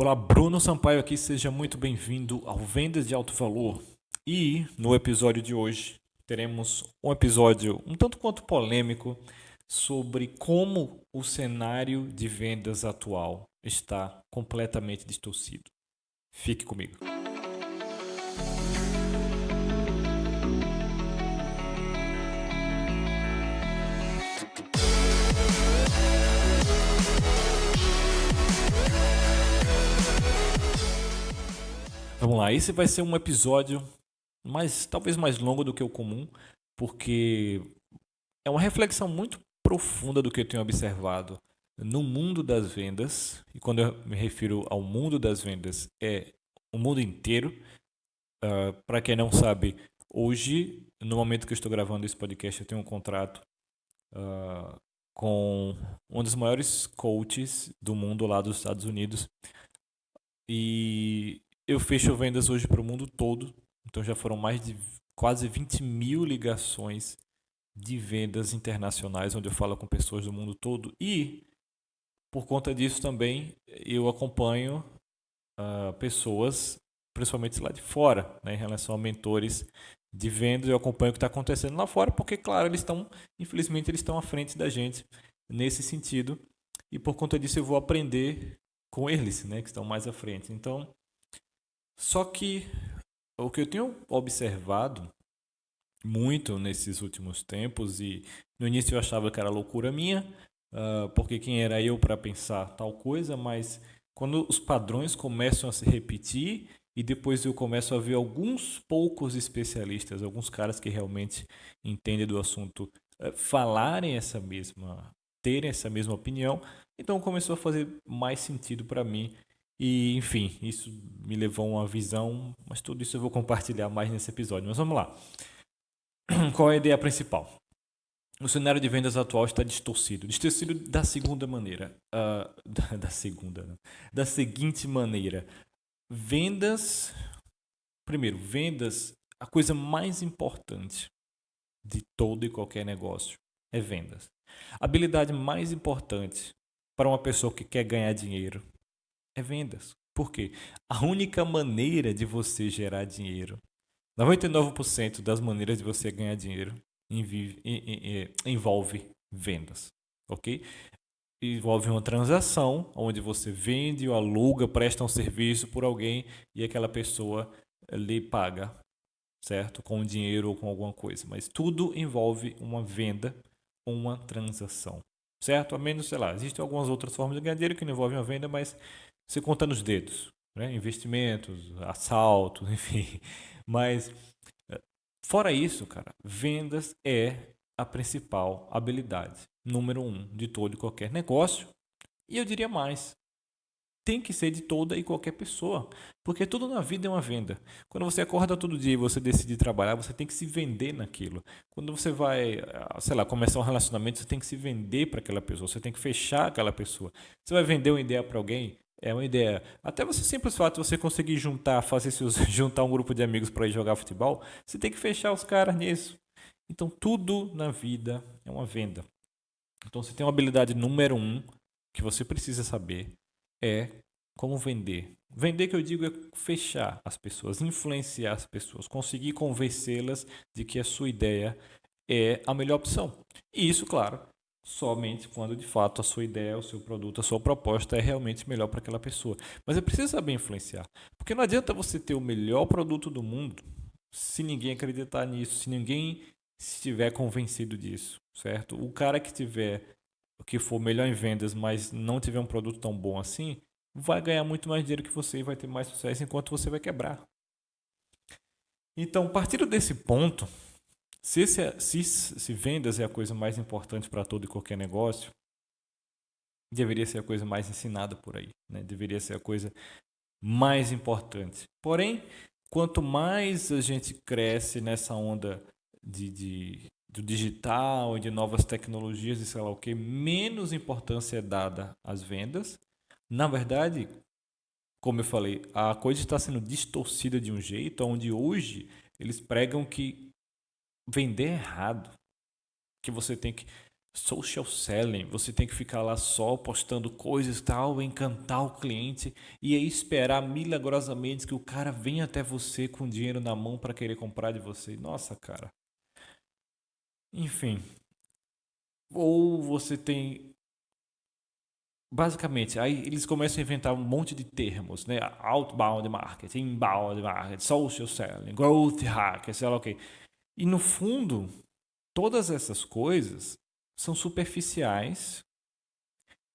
Olá, Bruno Sampaio aqui, seja muito bem-vindo ao Vendas de Alto Valor. E no episódio de hoje teremos um episódio um tanto quanto polêmico sobre como o cenário de vendas atual está completamente distorcido. Fique comigo. Vamos lá, esse vai ser um episódio talvez mais longo do que o comum, porque é uma reflexão muito profunda do que eu tenho observado no mundo das vendas. E quando eu me refiro ao mundo das vendas, é o mundo inteiro. Para quem não sabe, hoje, no momento que eu estou gravando esse podcast, eu tenho um contrato com um dos maiores coaches do mundo lá dos Estados Unidos. E eu fecho vendas hoje para o mundo todo. Então já foram mais de quase 20 mil ligações de vendas internacionais, onde eu falo com pessoas do mundo todo. E, por conta disso também, eu acompanho pessoas, principalmente lá de fora, né, em relação a mentores de vendas. Eu acompanho o que está acontecendo lá fora, porque, claro, infelizmente, eles estão à frente da gente nesse sentido. E, por conta disso, eu vou aprender com eles, né, que estão mais à frente. Então, só que o que eu tenho observado muito nesses últimos tempos, e no início eu achava que era loucura minha, porque quem era eu para pensar tal coisa, mas quando os padrões começam a se repetir e depois eu começo a ver alguns poucos especialistas, alguns caras que realmente entendem do assunto, terem essa mesma opinião, então começou a fazer mais sentido para mim. E, enfim, isso me levou a uma visão, mas tudo isso eu vou compartilhar mais nesse episódio. Mas vamos lá. Qual é a ideia principal? O cenário de vendas atual está distorcido. Distorcido da segunda maneira. Da seguinte maneira. Vendas. Primeiro, vendas. A coisa mais importante de todo e qualquer negócio é vendas. A habilidade mais importante para uma pessoa que quer ganhar dinheiro é vendas. Por quê? A única maneira de você gerar dinheiro, 99% das maneiras de você ganhar dinheiro envolve vendas, ok? Envolve uma transação onde você vende ou aluga, presta um serviço por alguém e aquela pessoa lhe paga, certo? Com dinheiro ou com alguma coisa. Mas tudo envolve uma venda ou uma transação, certo? A menos, sei lá, existem algumas outras formas de ganhar dinheiro que não envolvem uma venda, mas você conta nos dedos, né? Investimentos, assaltos, enfim. Mas fora isso, cara, vendas é a principal habilidade, número 1 de todo e qualquer negócio. E eu diria mais, tem que ser de toda e qualquer pessoa, porque tudo na vida é uma venda. Quando você acorda todo dia e você decide trabalhar, você tem que se vender naquilo. Quando você vai, sei lá, começar um relacionamento, você tem que se vender para aquela pessoa, você tem que fechar aquela pessoa. Você vai vender uma ideia para alguém, é uma ideia. Até você simples fato de você conseguir juntar um grupo de amigos para ir jogar futebol, você tem que fechar os caras nisso. Então tudo na vida é uma venda. Então você tem uma habilidade número 1 que você precisa saber é como vender. Vender, que eu digo, é fechar as pessoas, influenciar as pessoas, conseguir convencê-las de que a sua ideia é a melhor opção. E isso, claro, somente quando de fato a sua ideia, o seu produto, a sua proposta é realmente melhor para aquela pessoa. Mas é preciso saber influenciar. Porque não adianta você ter o melhor produto do mundo se ninguém acreditar nisso, se ninguém estiver convencido disso, certo? O cara que for melhor em vendas, mas não tiver um produto tão bom assim, vai ganhar muito mais dinheiro que você e vai ter mais sucesso, enquanto você vai quebrar. Então, partindo desse ponto, se vendas é a coisa mais importante para todo e qualquer negócio, deveria ser a coisa mais ensinada por aí, né? Deveria ser a coisa mais importante. Porém, quanto mais a gente cresce nessa onda do digital e de novas tecnologias e sei lá o que, menos importância é dada às vendas. Na verdade, como eu falei, a coisa está sendo distorcida de um jeito onde hoje eles pregam que vender é errado, que você tem que social selling, você tem que ficar lá só postando coisas tal, encantar o cliente e aí esperar milagrosamente que o cara venha até você com dinheiro na mão para querer comprar de você. Nossa, cara. Enfim, ou você tem basicamente, aí eles começam a inventar um monte de termos, né? Outbound marketing, inbound marketing, social selling, growth hacker, sei lá o quê. E no fundo, todas essas coisas são superficiais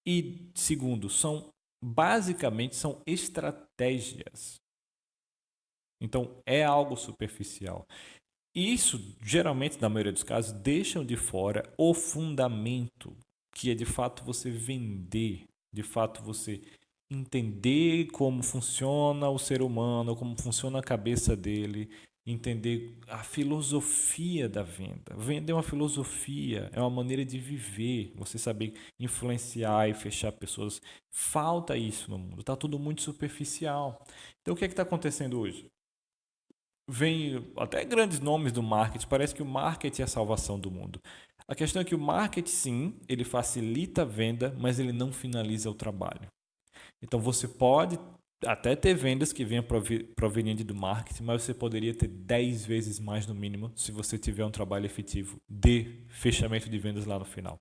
e, segundo, basicamente são estratégias. Então, é algo superficial. E isso, geralmente, na maioria dos casos, deixam de fora o fundamento, que é de fato você vender, de fato você entender como funciona o ser humano, como funciona a cabeça dele, entender a filosofia da venda. Vender é uma filosofia, é uma maneira de viver, você saber influenciar e fechar pessoas. Falta isso no mundo, está tudo muito superficial. Então o que é que está acontecendo hoje? Vem até grandes nomes do marketing, parece que o marketing é a salvação do mundo. A questão é que o marketing, sim, ele facilita a venda, mas ele não finaliza o trabalho. Então você pode até ter vendas que venham provenientes do marketing, mas você poderia ter 10 vezes mais no mínimo se você tiver um trabalho efetivo de fechamento de vendas lá no final.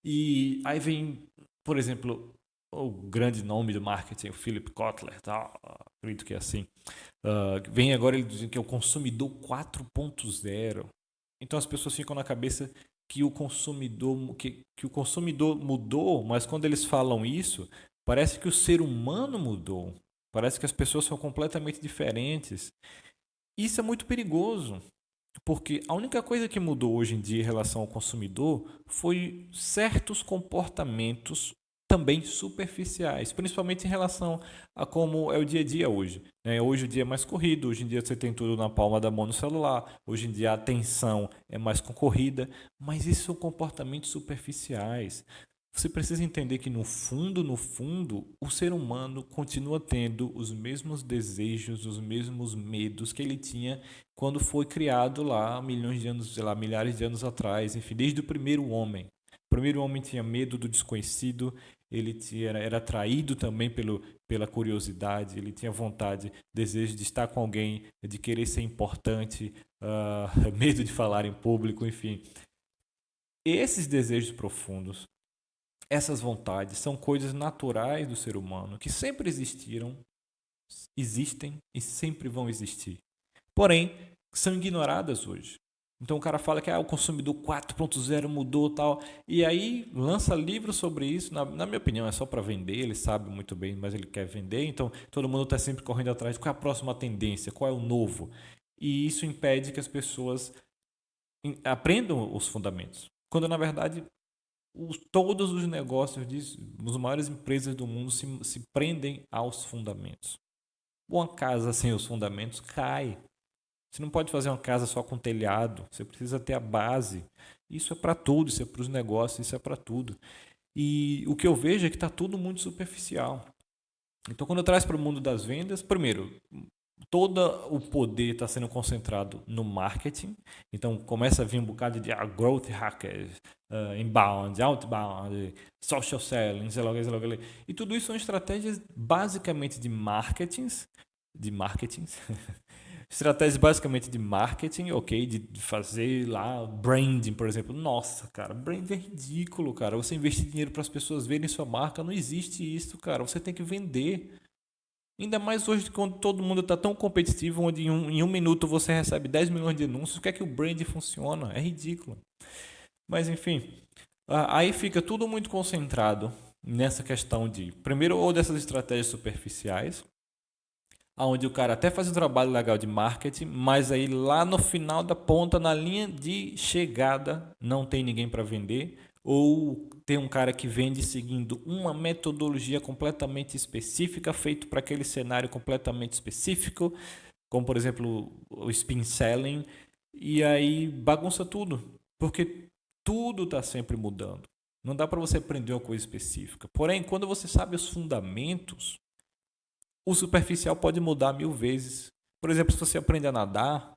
E aí vem, por exemplo, o grande nome do marketing, o Philip Kotler, tá? Acredito que é assim. Vem agora ele dizendo que é o consumidor 4.0. Então as pessoas ficam na cabeça que o consumidor que o consumidor mudou, mas quando eles falam isso, parece que o ser humano mudou. Parece que as pessoas são completamente diferentes. Isso é muito perigoso, porque a única coisa que mudou hoje em dia em relação ao consumidor foi certos comportamentos também superficiais, principalmente em relação a como é o dia a dia hoje. Hoje o dia é mais corrido, hoje em dia você tem tudo na palma da mão no celular, hoje em dia a atenção é mais concorrida, mas isso são comportamentos superficiais. Você precisa entender que no fundo, o ser humano continua tendo os mesmos desejos, os mesmos medos que ele tinha quando foi criado lá milhões de anos, sei lá, milhares de anos atrás, enfim, desde o primeiro homem. O primeiro homem tinha medo do desconhecido, era atraído também pela curiosidade, ele tinha vontade, desejo de estar com alguém, de querer ser importante, medo de falar em público, enfim. Esses desejos profundos, essas vontades são coisas naturais do ser humano que sempre existiram, existem e sempre vão existir. Porém, são ignoradas hoje. Então o cara fala que o consumidor 4.0 mudou tal, e aí lança livros sobre isso. Na minha opinião, é só para vender, ele sabe muito bem, mas ele quer vender. Então todo mundo está sempre correndo atrás de qual é a próxima tendência, qual é o novo. E isso impede que as pessoas aprendam os fundamentos. Quando na verdade todos os negócios, as maiores empresas do mundo se prendem aos fundamentos. Uma casa sem os fundamentos cai. Você não pode fazer uma casa só com telhado. Você precisa ter a base. Isso é para tudo, isso é para os negócios, isso é para tudo. E o que eu vejo é que está tudo muito superficial. Então, quando eu traz para o mundo das vendas, primeiro, todo o poder está sendo concentrado no marketing. Então, começa a vir um bocado de growth hackers, inbound, outbound, social selling, sei lá, sei lá. E tudo isso são estratégias basicamente de marketing, estratégias basicamente de marketing, ok? De fazer lá branding, por exemplo. Nossa, cara, branding é ridículo, cara. Você investir dinheiro para as pessoas verem sua marca, não existe isso, cara. Você tem que vender. Ainda mais hoje, quando todo mundo está tão competitivo, onde em um minuto você recebe 10 milhões de anúncios, o que é que o brand funciona? É ridículo. Mas, enfim, aí fica tudo muito concentrado nessa questão de, primeiro, ou dessas estratégias superficiais, onde o cara até faz um trabalho legal de marketing, mas aí lá no final da ponta, na linha de chegada, não tem ninguém para vender, ou tem um cara que vende seguindo uma metodologia completamente específica, feito para aquele cenário completamente específico, como por exemplo o spin selling, e aí bagunça tudo, porque tudo está sempre mudando. Não dá para você aprender uma coisa específica. Porém, quando você sabe os fundamentos, o superficial pode mudar 1000 vezes. Por exemplo, se você aprende a nadar,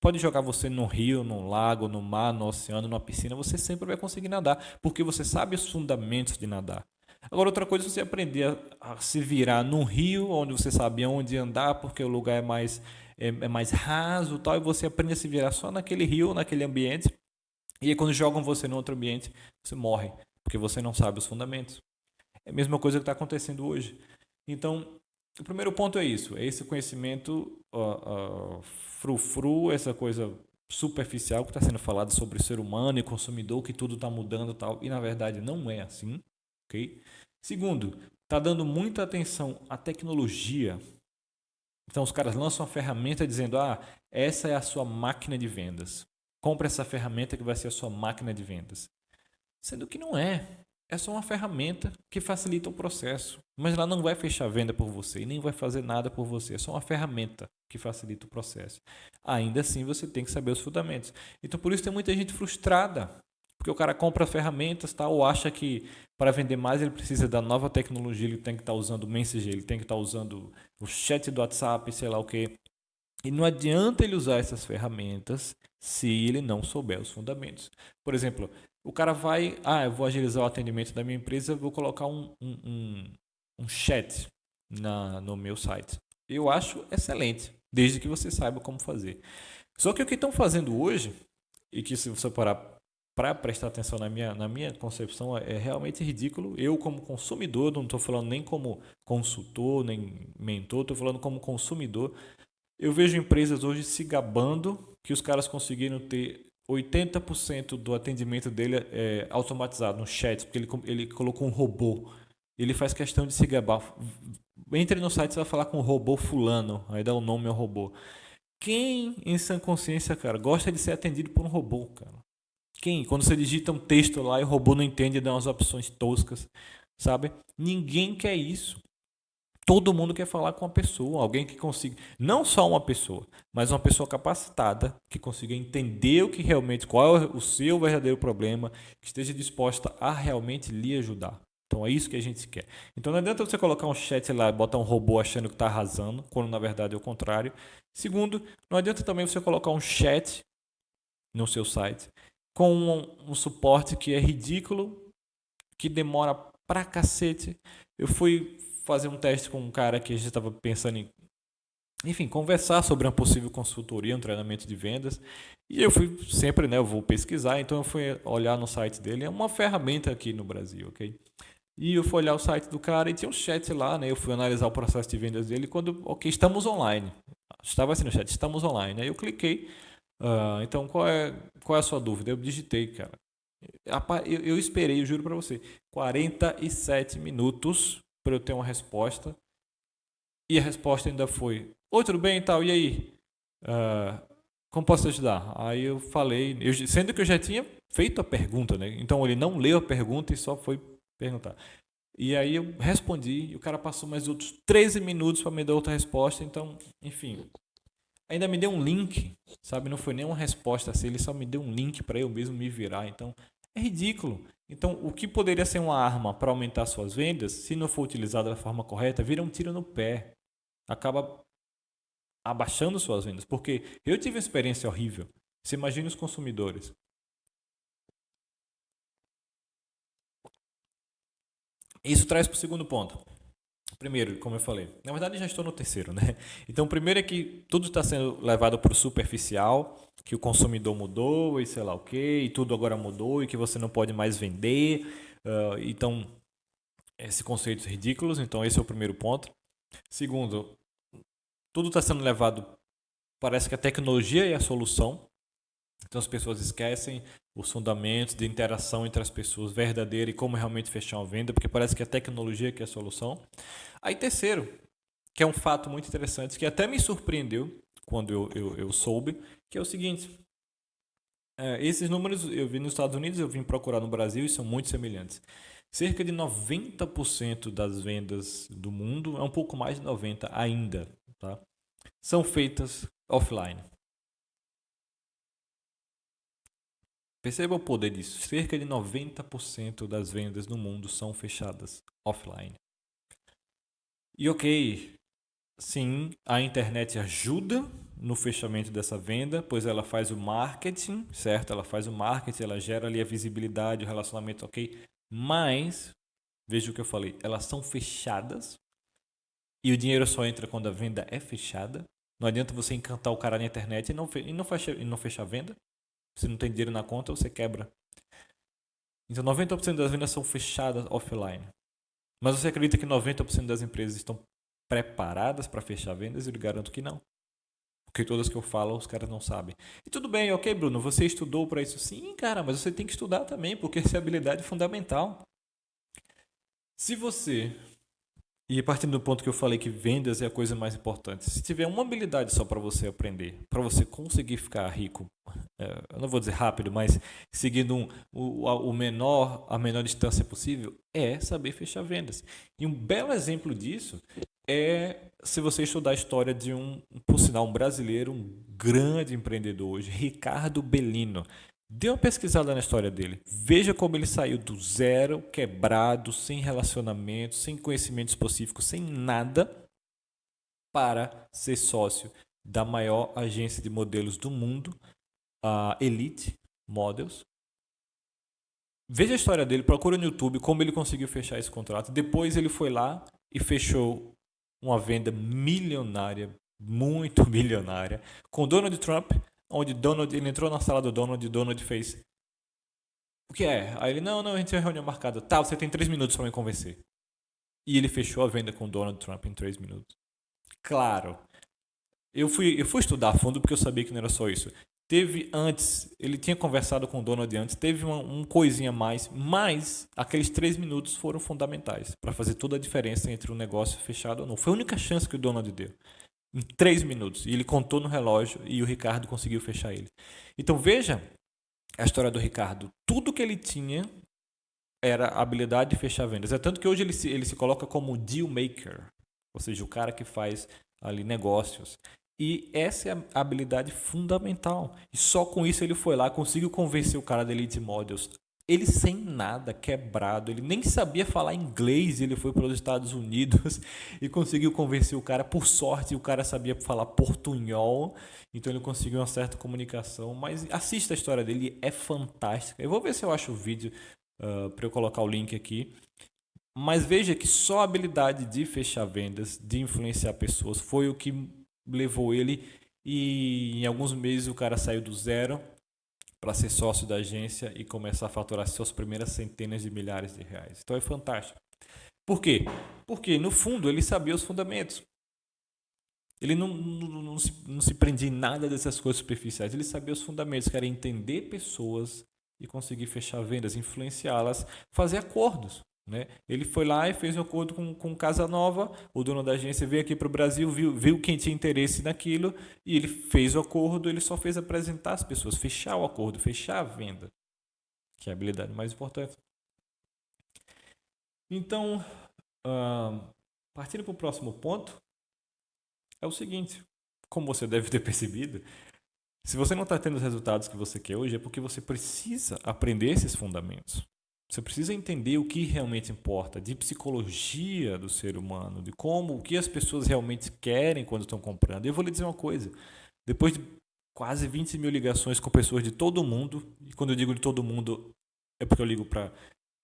Pode jogar você no rio, no lago, no mar, no oceano, numa piscina, você sempre vai conseguir nadar, porque você sabe os fundamentos de nadar. Agora, outra coisa é você aprender a se virar num rio, onde você sabe onde andar, porque o lugar é mais raso e tal, e você aprende a se virar só naquele rio, naquele ambiente, e aí quando jogam você em outro ambiente, você morre, porque você não sabe os fundamentos. É a mesma coisa que está acontecendo hoje. Então, o primeiro ponto é isso, é esse conhecimento frufru, essa coisa superficial que está sendo falado sobre o ser humano e consumidor, que tudo está mudando e tal, e na verdade não é assim, ok? Segundo, está dando muita atenção à tecnologia. Então os caras lançam uma ferramenta dizendo, essa é a sua máquina de vendas. Compre essa ferramenta que vai ser a sua máquina de vendas. Sendo que não é. É só uma ferramenta que facilita o processo. Mas ela não vai fechar a venda por você e nem vai fazer nada por você. É só uma ferramenta que facilita o processo. Ainda assim, você tem que saber os fundamentos. Então, por isso tem muita gente frustrada. Porque o cara compra ferramentas, tá, ou acha que para vender mais ele precisa da nova tecnologia, ele tem que estar usando o Messenger, ele tem que estar usando o chat do WhatsApp, sei lá o quê. E não adianta ele usar essas ferramentas se ele não souber os fundamentos. Por exemplo, o cara vai, eu vou agilizar o atendimento da minha empresa, vou colocar um chat no meu site. Eu acho excelente, desde que você saiba como fazer. Só que o que estão fazendo hoje, e que se você parar para prestar atenção na minha concepção, é realmente ridículo. Eu, como consumidor, não estou falando nem como consultor, nem mentor, estou falando como consumidor. Eu vejo empresas hoje se gabando que os caras conseguiram ter 80% do atendimento dele automatizado no chat, porque ele colocou um robô. Ele faz questão de se gabar. Entre no site, você vai falar com o robô fulano, aí dá o nome ao robô. Quem, em sã consciência, cara, gosta de ser atendido por um robô, cara? Quem? Quando você digita um texto lá e o robô não entende e dá umas opções toscas, sabe? Ninguém quer isso. Todo mundo quer falar com uma pessoa, alguém que consiga, não só uma pessoa, mas uma pessoa capacitada, que consiga entender o que realmente, qual é o seu verdadeiro problema, que esteja disposta a realmente lhe ajudar. Então é isso que a gente quer. Então não adianta você colocar um chat lá e botar um robô achando que está arrasando, quando na verdade é o contrário. Segundo, não adianta também você colocar um chat no seu site com um suporte que é ridículo, que demora pra cacete. Eu fui fazer um teste com um cara que a gente estava pensando em, enfim, conversar sobre uma possível consultoria, um treinamento de vendas. E eu fui sempre, né, eu vou pesquisar, então eu fui olhar no site dele, é uma ferramenta aqui no Brasil, ok? E eu fui olhar o site do cara e tinha um chat lá, né? Eu fui analisar o processo de vendas dele quando, ok, estamos online. Estava assim no chat, estamos online. Aí eu cliquei, então qual é a sua dúvida? Eu digitei, cara. Eu esperei, eu juro pra você, 47 minutos para eu ter uma resposta. E a resposta ainda foi: oi, tudo bem e tal, e aí? Ah, como posso te ajudar? Aí eu falei, sendo que eu já tinha feito a pergunta, né? Então ele não leu a pergunta e só foi perguntar. E aí eu respondi e o cara passou mais outros 13 minutos para me dar outra resposta. Então, enfim, ainda me deu um link, sabe? Não foi nem uma resposta assim, ele só me deu um link para eu mesmo me virar. Então, é ridículo. Então, o que poderia ser uma arma para aumentar suas vendas, se não for utilizado da forma correta, vira um tiro no pé. Acaba abaixando suas vendas. Porque eu tive uma experiência horrível. Você imagina os consumidores. Isso traz para o segundo ponto. Primeiro, como eu falei, na verdade já estou no terceiro, né? Então, o primeiro é que tudo está sendo levado para o superficial, que o consumidor mudou e sei lá o quê, e tudo agora mudou e que você não pode mais vender. Então, esses conceitos ridículos. Então, esse é o primeiro ponto. Segundo, tudo está sendo levado, parece que a tecnologia é a solução. Então as pessoas esquecem os fundamentos de interação entre as pessoas verdadeira e como realmente fechar uma venda, porque parece que a tecnologia que é a solução. Aí terceiro, que é um fato muito interessante, que até me surpreendeu quando eu soube, que é o seguinte: esses números eu vi nos Estados Unidos, eu vim procurar no Brasil e são muito semelhantes. Cerca de 90% das vendas do mundo, é um pouco mais de 90% ainda, tá? São feitas offline. Perceba o poder disso. Cerca de 90% das vendas no mundo são fechadas offline. E ok, sim, a internet ajuda no fechamento dessa venda, pois ela faz o marketing, certo? Ela faz o marketing, ela gera ali a visibilidade, o relacionamento, ok? Mas, veja o que eu falei, elas são fechadas e o dinheiro só entra quando a venda é fechada. Não adianta você encantar o cara na internet e não fechar a venda. Se não tem dinheiro na conta, você quebra. Então 90% das vendas são fechadas offline. Mas você acredita que 90% das empresas estão preparadas para fechar vendas? Eu lhe garanto que não. Porque todas que eu falo, os caras não sabem. E tudo bem, ok, Bruno, você estudou para isso? Sim, cara, mas você tem que estudar também, porque essa é habilidade fundamental. Se você, e partindo do ponto que eu falei que vendas é a coisa mais importante, se tiver uma habilidade só para você aprender, para você conseguir ficar rico, eu não vou dizer rápido, mas seguindo a menor distância possível, é saber fechar vendas. E um belo exemplo disso é se você estudar a história de por sinal, um brasileiro, um grande empreendedor hoje, Ricardo Bellino. Dê uma pesquisada na história dele. Veja como ele saiu do zero, quebrado, sem relacionamento, sem conhecimento específico, sem nada, para ser sócio da maior agência de modelos do mundo, a Elite Models. Veja a história dele, procura no YouTube como ele conseguiu fechar esse contrato. Depois ele foi lá e fechou uma venda milionária, muito milionária, com Donald Trump, onde ele entrou na sala do Donald e o Donald fez: o que é? Aí ele: não, a gente tem uma reunião marcada. Tá, você tem 3 minutos para me convencer. E ele fechou a venda com Donald Trump em 3 minutos. Claro, eu fui estudar a fundo porque eu sabia que não era só isso. Teve antes, ele tinha conversado com o Donald antes, teve um coisinha a mais, mas aqueles 3 minutos foram fundamentais para fazer toda a diferença entre um negócio fechado ou não. Foi a única chance que o Donald deu. Em 3 minutos. E ele contou no relógio e o Ricardo conseguiu fechar ele. Então veja a história do Ricardo. Tudo que ele tinha era a habilidade de fechar vendas. É tanto que hoje ele se coloca como deal maker, ou seja, o cara que faz ali negócios. E essa é a habilidade fundamental. E só com isso ele foi lá, conseguiu convencer o cara da Elite Models. Ele sem nada, quebrado, ele nem sabia falar inglês, ele foi para os Estados Unidos e conseguiu convencer o cara. Por sorte, o cara sabia falar portunhol, então ele conseguiu uma certa comunicação. Mas assista a história dele, é fantástica. Eu vou ver se eu acho o vídeo para eu colocar o link aqui. Mas veja que só a habilidade de fechar vendas, de influenciar pessoas, foi o que levou ele, e em alguns meses o cara saiu do zero para ser sócio da agência e começar a faturar suas primeiras centenas de milhares de reais. Então é fantástico. Por quê? Porque no fundo ele sabia os fundamentos. Ele não se prendia em nada dessas coisas superficiais. Ele sabia os fundamentos, que era entender pessoas e conseguir fechar vendas, influenciá-las, fazer acordos. Né? Ele foi lá e fez um acordo com Casa Nova, o dono da agência veio aqui para o Brasil, viu quem tinha interesse naquilo e ele fez o acordo, ele só fez apresentar as pessoas, fechar o acordo, fechar a venda, que é a habilidade mais importante. Então, partindo para o próximo ponto, é o seguinte: como você deve ter percebido, se você não está tendo os resultados que você quer hoje, é porque você precisa aprender esses fundamentos. Você precisa entender o que realmente importa, de psicologia do ser humano, de o que as pessoas realmente querem quando estão comprando. E eu vou lhe dizer uma coisa: depois de quase 20 mil ligações com pessoas de todo mundo, e quando eu digo de todo mundo, é porque eu ligo para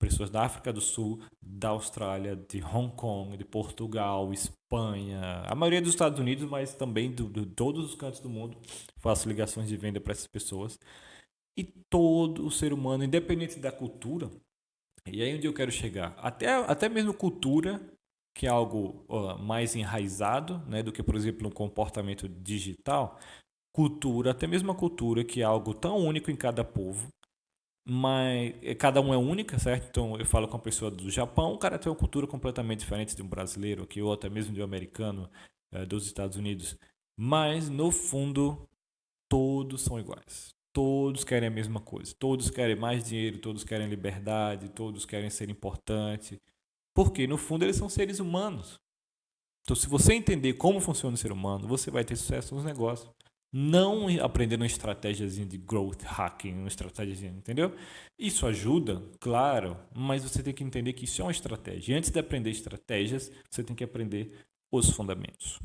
pessoas da África do Sul, da Austrália, de Hong Kong, de Portugal, Espanha, a maioria dos Estados Unidos, mas também de todos os cantos do mundo, faço ligações de venda para essas pessoas. E todo o ser humano, independente da cultura, e aí onde eu quero chegar, até mesmo cultura, que é algo mais enraizado, né, do que, por exemplo, um comportamento digital, cultura, até mesmo a cultura, que é algo tão único em cada povo, mas cada um é única, certo? Então eu falo com uma pessoa do Japão, o cara tem uma cultura completamente diferente de um brasileiro aqui, ou até mesmo de um americano dos Estados Unidos, mas no fundo todos são iguais. Todos querem a mesma coisa. Todos querem mais dinheiro, todos querem liberdade, todos querem ser importantes. Porque, no fundo, eles são seres humanos. Então, se você entender como funciona o ser humano, você vai ter sucesso nos negócios. Não aprendendo uma estratégiazinha de growth hacking, uma estratégiazinha, entendeu? Isso ajuda, claro, mas você tem que entender que isso é uma estratégia. E antes de aprender estratégias, você tem que aprender os fundamentos.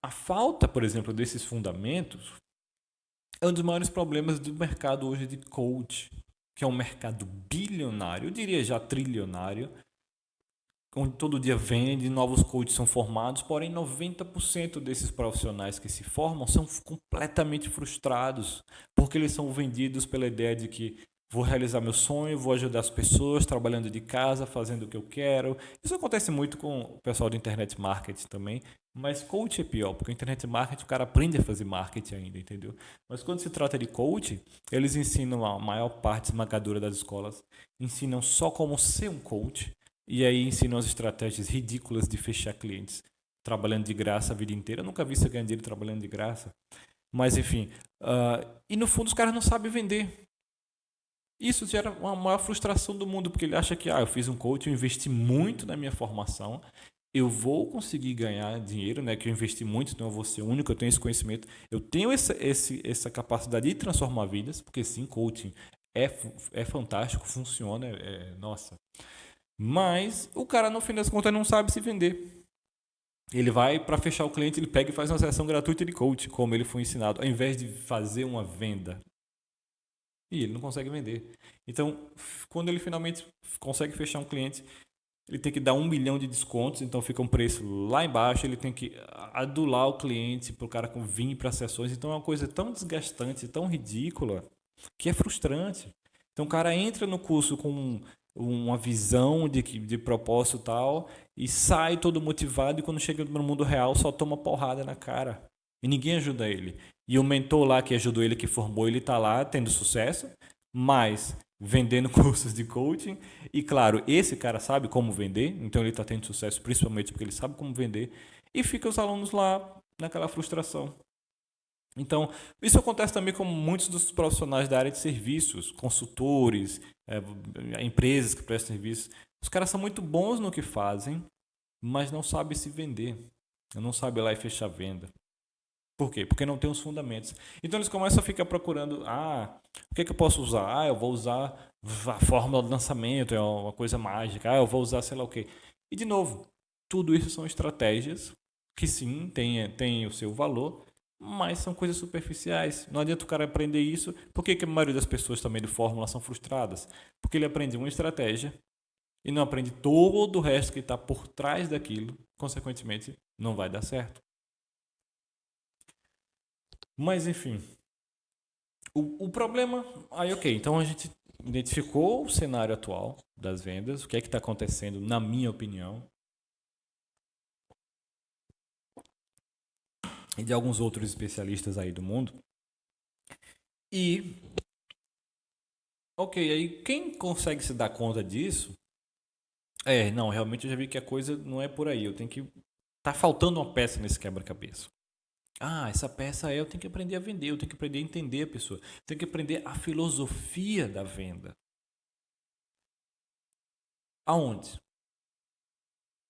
A falta, por exemplo, desses fundamentos é um dos maiores problemas do mercado hoje de coach, que é um mercado bilionário, eu diria já trilionário, onde todo dia vende, novos coaches são formados, porém 90% desses profissionais que se formam são completamente frustrados, porque eles são vendidos pela ideia de que vou realizar meu sonho, vou ajudar as pessoas trabalhando de casa, fazendo o que eu quero. Isso acontece muito com o pessoal do internet marketing também, mas coach é pior, porque o internet marketing o cara aprende a fazer marketing ainda, entendeu? Mas quando se trata de coach, eles ensinam, a maior parte esmagadora das escolas, ensinam só como ser um coach, e aí ensinam as estratégias ridículas de fechar clientes trabalhando de graça a vida inteira. Eu nunca vi você ganhar dinheiro trabalhando de graça. Mas enfim, e no fundo os caras não sabem vender. Isso gera uma maior frustração do mundo, porque ele acha que eu fiz um coach, eu investi muito na minha formação, eu vou conseguir ganhar dinheiro, né? Que eu investi muito, então eu vou ser único, eu tenho esse conhecimento, eu tenho essa capacidade de transformar vidas, porque sim, coaching é fantástico, funciona, nossa. Mas o cara, no fim das contas, não sabe se vender. Ele vai para fechar o cliente, ele pega e faz uma sessão gratuita de coach, como ele foi ensinado, ao invés de fazer uma venda. E ele não consegue vender. Então, quando ele finalmente consegue fechar um cliente, ele tem que dar 1 milhão de descontos, então fica um preço lá embaixo, ele tem que adular o cliente para o cara vir para sessões. Então é uma coisa tão desgastante, tão ridícula, que é frustrante. Então o cara entra no curso com uma visão de propósito e tal, e sai todo motivado, e quando chega no mundo real só toma porrada na cara. E ninguém ajuda ele. E o mentor lá que ajudou ele, que formou, ele está lá tendo sucesso, mas vendendo cursos de coaching. E claro, esse cara sabe como vender, então ele está tendo sucesso principalmente porque ele sabe como vender. E fica os alunos lá naquela frustração. Então, isso acontece também com muitos dos profissionais da área de serviços, consultores, empresas que prestam serviços. Os caras são muito bons no que fazem, mas não sabem se vender. Não sabem ir lá e fechar a venda. Por quê? Porque não tem os fundamentos. Então eles começam a ficar procurando, o que é que eu posso usar? Eu vou usar a fórmula do lançamento, é uma coisa mágica. Eu vou usar sei lá o quê. E de novo, tudo isso são estratégias que sim, tem o seu valor, mas são coisas superficiais. Não adianta o cara aprender isso. Por que a maioria das pessoas também de fórmula são frustradas? Porque ele aprende uma estratégia e não aprende todo o resto que está por trás daquilo. Consequentemente, não vai dar certo. Mas enfim, o problema. Aí, ok, então a gente identificou o cenário atual das vendas, o que é que está acontecendo, na minha opinião, e de alguns outros especialistas aí do mundo. E, ok, aí quem consegue se dar conta disso? Não, realmente eu já vi que a coisa não é por aí. Eu tenho que. Tá faltando uma peça nesse quebra-cabeça. Essa peça eu tenho que aprender a vender, eu tenho que aprender a entender a pessoa, eu tenho que aprender a filosofia da venda. Aonde?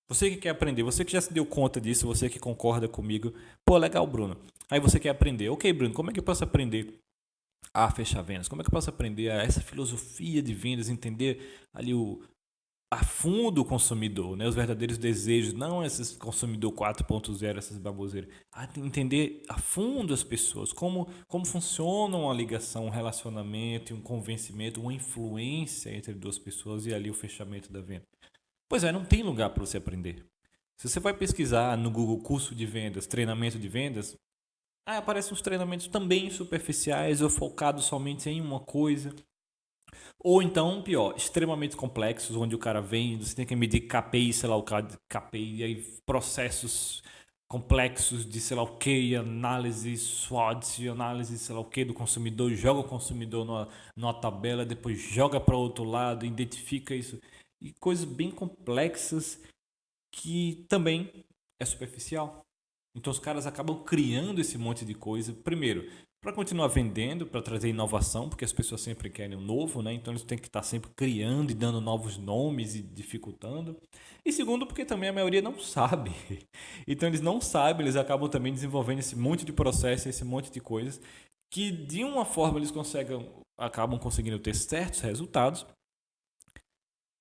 Você que quer aprender, você que já se deu conta disso, você que concorda comigo, pô, legal, Bruno. Aí você quer aprender. Ok, Bruno, como é que eu posso aprender a fechar vendas? Como é que eu posso aprender essa filosofia de vendas, entender ali a fundo o consumidor, né? Os verdadeiros desejos, não esses consumidor 4.0, essas baboseiras. Entender a fundo as pessoas, como funciona uma ligação, um relacionamento, um convencimento, uma influência entre duas pessoas e ali o fechamento da venda. Pois não tem lugar para você aprender. Se você vai pesquisar no Google curso de vendas, treinamento de vendas, aparecem uns treinamentos também superficiais ou focados somente em uma coisa. Ou então, pior, extremamente complexos, onde o cara vem, você tem que medir KPI, sei lá o KPI, e aí processos complexos de sei lá o que, análise SWOT, análise sei lá o que do consumidor, joga o consumidor numa tabela, depois joga para o outro lado, identifica isso. E coisas bem complexas que também é superficial. Então os caras acabam criando esse monte de coisa. Primeiro, para continuar vendendo, para trazer inovação, porque as pessoas sempre querem o novo, né? Então eles têm que estar sempre criando e dando novos nomes e dificultando. E segundo, porque também a maioria não sabe. Então eles não sabem, eles acabam também desenvolvendo esse monte de processo, esse monte de coisas que de uma forma eles acabam conseguindo ter certos resultados,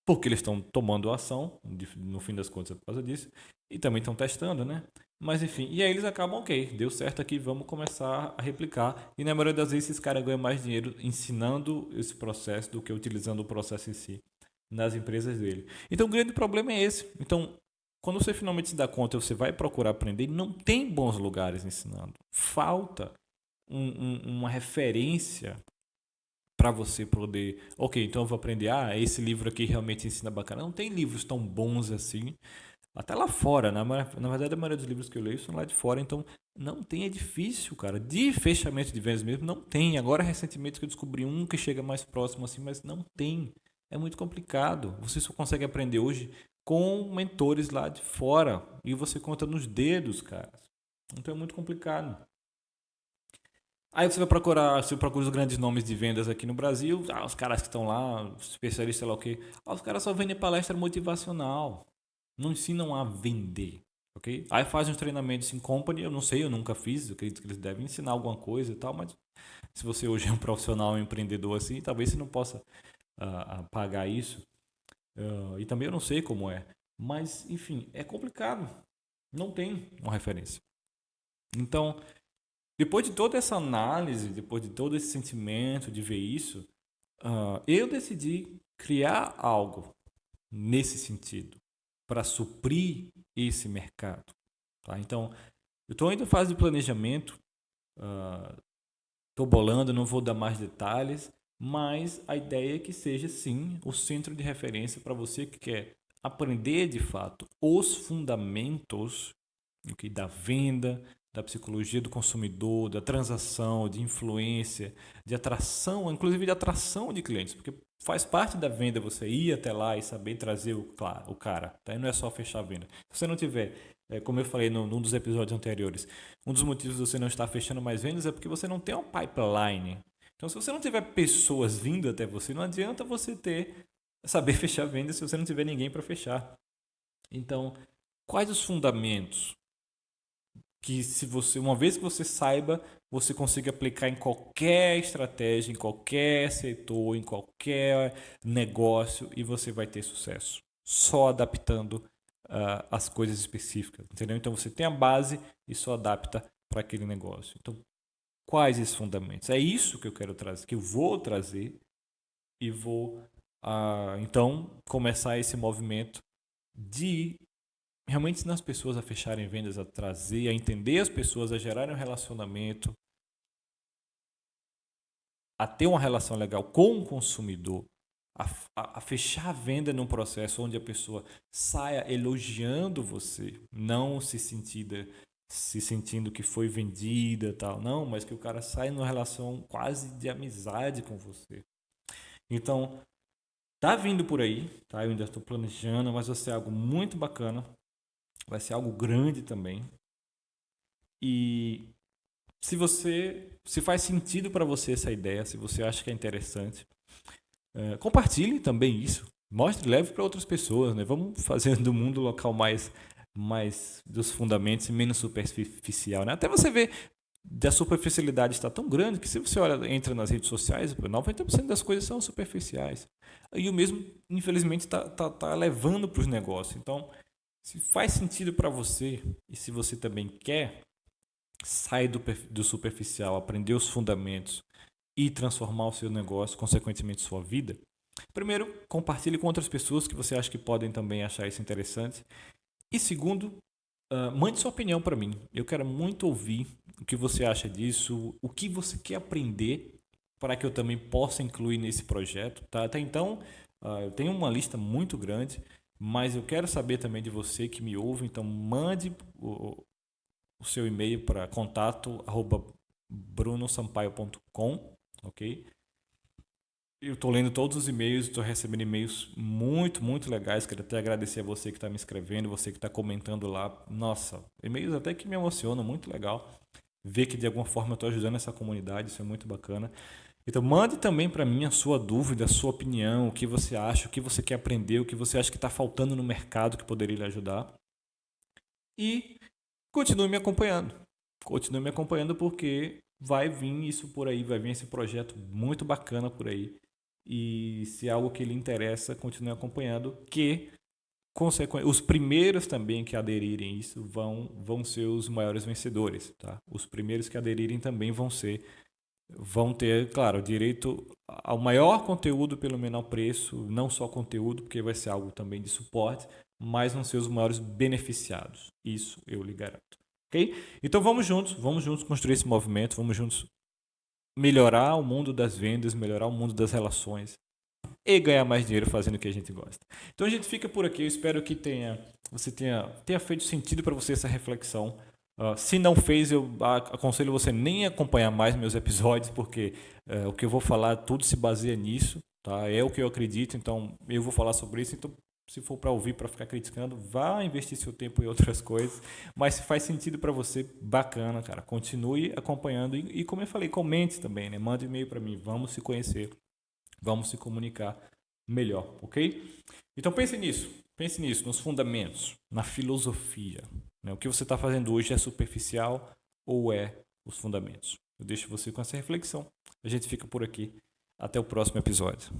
porque eles estão tomando ação, no fim das contas é por causa disso, e também estão testando, né? Mas enfim, e aí eles acabam, ok, deu certo aqui, vamos começar a replicar. E na maioria das vezes esses caras ganham mais dinheiro ensinando esse processo do que utilizando o processo em si nas empresas dele. Então o grande problema é esse. Então, quando você finalmente se dá conta, você vai procurar aprender, não tem bons lugares ensinando. Falta uma referência para você poder, ok, então eu vou aprender, esse livro aqui realmente ensina bacana. Não tem livros tão bons assim, até lá fora, na verdade a maioria dos livros que eu leio são lá de fora, então não tem, é difícil, cara, de fechamento de vendas mesmo, não tem. Agora recentemente que eu descobri um que chega mais próximo assim, mas não tem, é muito complicado. Você só consegue aprender hoje com mentores lá de fora, e você conta nos dedos, cara, então é muito complicado. Aí você procura os grandes nomes de vendas aqui no Brasil, os caras que estão lá, especialistas, sei lá o quê. Os caras só vendem palestra motivacional. Não ensinam a vender, ok? Aí fazem os treinamentos em company, eu não sei, eu nunca fiz, eu acredito que eles devem ensinar alguma coisa e tal, mas se você hoje é um profissional, um empreendedor assim, talvez você não possa pagar isso. E também eu não sei como é. Mas, enfim, é complicado. Não tem uma referência. Então, depois de toda essa análise, depois de todo esse sentimento de ver isso, eu decidi criar algo nesse sentido para suprir esse mercado. Tá? Então, eu estou ainda em fase de planejamento, estou bolando, não vou dar mais detalhes, mas a ideia é que seja sim o centro de referência para você que quer aprender de fato os fundamentos da venda, da psicologia do consumidor, da transação, de influência, de atração, inclusive de atração de clientes, porque faz parte da venda você ir até lá e saber trazer o cara, tá? E não é só fechar a venda. Se você não tiver, como eu falei num dos episódios anteriores, um dos motivos de você não estar fechando mais vendas é porque você não tem um pipeline. Então, se você não tiver pessoas vindo até você, não adianta você saber fechar vendas se você não tiver ninguém para fechar. Então, quais os fundamentos que se você, uma vez que você saiba, você consiga aplicar em qualquer estratégia, em qualquer setor, em qualquer negócio e você vai ter sucesso. Só adaptando as coisas específicas, entendeu? Então você tem a base e só adapta para aquele negócio. Então, quais esses fundamentos? É isso que eu quero trazer, que eu vou trazer e vou então começar esse movimento de realmente ensinar as pessoas a fecharem vendas, a trazer, a entender as pessoas, a gerarem um relacionamento, a ter uma relação legal com o consumidor, a fechar a venda num processo onde a pessoa saia elogiando você, não se sentindo que foi vendida, tal, não, mas que o cara saia numa relação quase de amizade com você. Então, tá vindo por aí, tá? Eu ainda estou planejando, mas vai ser algo muito bacana. Vai ser algo grande também. E se faz sentido para você essa ideia, se você acha que é interessante, compartilhe também isso. Mostre, leve para outras pessoas, né? Vamos fazer do mundo um local mais dos fundamentos e menos superficial, né? Até você ver da superficialidade está tão grande que se você entra nas redes sociais, 90% das coisas são superficiais. E o mesmo, infelizmente, está levando para os negócios. Então, se faz sentido para você e se você também quer sair do superficial, aprender os fundamentos e transformar o seu negócio, consequentemente sua vida, primeiro, compartilhe com outras pessoas que você acha que podem também achar isso interessante. E segundo, mande sua opinião para mim. Eu quero muito ouvir o que você acha disso, o que você quer aprender para que eu também possa incluir nesse projeto. Tá? Até então, eu tenho uma lista muito grande, mas eu quero saber também de você que me ouve, então mande o seu e-mail para contato@brunosampaio.com, ok? Eu estou lendo todos os e-mails, estou recebendo e-mails muito, muito legais. Quero até agradecer a você que está me escrevendo, você que está comentando lá. Nossa, e-mails até que me emocionam, muito legal. Ver que de alguma forma eu estou ajudando essa comunidade, isso é muito bacana. Então mande também para mim a sua dúvida, a sua opinião, o que você acha, o que você quer aprender, o que você acha que está faltando no mercado que poderia lhe ajudar. E continue me acompanhando. Continue me acompanhando porque vai vir isso por aí, vai vir esse projeto muito bacana por aí. E se é algo que lhe interessa, continue acompanhando, que os primeiros também que aderirem a isso vão ser os maiores vencedores, tá? Os primeiros que aderirem também vão ter, claro, direito ao maior conteúdo pelo menor preço, não só conteúdo, porque vai ser algo também de suporte, mas vão ser os maiores beneficiados. Isso eu lhe garanto. Ok? Então vamos juntos construir esse movimento, vamos juntos melhorar o mundo das vendas, melhorar o mundo das relações e ganhar mais dinheiro fazendo o que a gente gosta. Então a gente fica por aqui. Eu espero que você tenha feito sentido para você essa reflexão. Se não fez, eu aconselho você nem acompanhar mais meus episódios, porque o que eu vou falar tudo se baseia nisso, tá? É o que eu acredito, então eu vou falar sobre isso. Então, se for para ouvir, para ficar criticando, vá investir seu tempo em outras coisas. Mas se faz sentido para você, bacana, cara. Continue acompanhando e como eu falei, comente também, né? Mande e-mail para mim. Vamos se conhecer. Vamos se comunicar melhor, ok? Então pense nisso, nos fundamentos, na filosofia. Né? O que você está fazendo hoje é superficial ou é os fundamentos? Eu deixo você com essa reflexão. A gente fica por aqui. Até o próximo episódio.